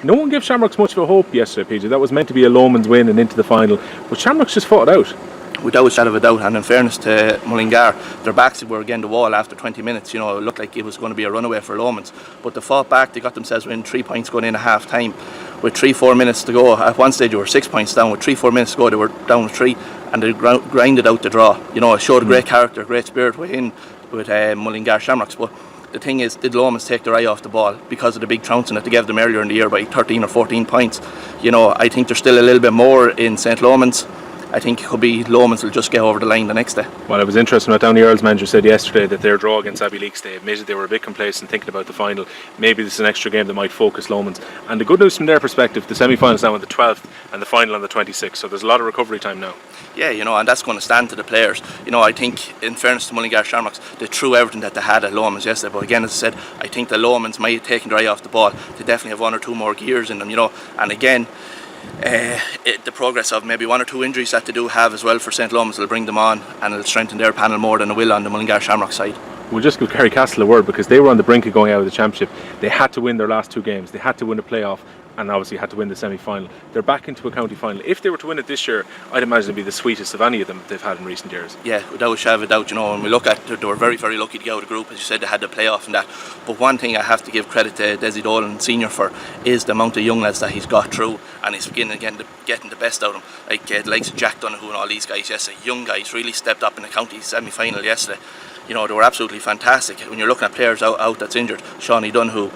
No one gave Shamrocks much of a hope yesterday, PJ. That was meant to be a Lomans win and into the final, but Shamrocks just fought it out. Without a shadow of a doubt, and in fairness to Mullingar, their backs were again the wall after 20 minutes. You know, it looked like it was going to be a runaway for Lomans, but they fought back. They got themselves within 3 points going in at half time with 3-4 minutes to go. At one stage they were 6 points down. With 3-4 minutes to go they were down 3, and they grinded out the draw. You know, it showed a great character, great spirit within with Mullingar Shamrocks. But the thing is, did Lomans take their eye off the ball because of the big trouncing that they gave them earlier in the year by 13 or 14 points? You know, I think there's still a little bit more in St. Lomans. I think it could be Lomans will just get over the line the next day. Well, it was interesting what Downey Earl's manager said yesterday, that their draw against Abbey Leaks, they admitted they were a bit complacent thinking about the final. Maybe this is an extra game that might focus Lomans. And the good news from their perspective, the semi-final's now on the 12th and the final on the 26th, so there's a lot of recovery time now. Yeah, you know, and that's going to stand to the players. You know, I think, in fairness to Mullingar Shamrocks, they threw everything that they had at Lomans yesterday. But again, as I said, I think the Lomans might have taken their eye off the ball. They definitely have 1 or 2 more gears in them, you know. And again, the progress of maybe 1 or 2 injuries that they do have as well for St. Lomans will bring them on, and it'll strengthen their panel more than it will on the Mullingar Shamrock side. We'll just give Garrycastle a word, because they were on the brink of going out of the championship. They had to win their last 2 games. They had to win a playoff, and obviously had to win the semi-final. They're back into a county final. If they were to win it this year, I'd imagine it'd be the sweetest of any of them they've had in recent years. Yeah, without a shadow of a doubt, you know, when we look at it, they were very, very lucky to get out of the group. As you said, they had the playoff and that. But one thing I have to give credit to Desi Dolan Senior for is the amount of young lads that he's got through, and he's beginning again getting the best out of them. Like the likes of Jack Donoghue and all these guys yesterday, young guys really stepped up in the county semi-final yesterday. You know, they were absolutely fantastic. When you're looking at players out that's injured, Shawnee Donoghue,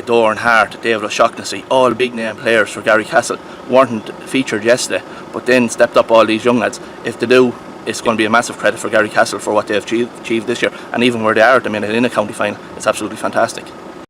Doran Hart, David O'Shaughnessy, all big name players for Garrycastle, weren't featured yesterday, but then stepped up all these young lads. If they do, it's going to be a massive credit for Garrycastle for what they've achieved this year, and even where they are at the minute in a county final, it's absolutely fantastic.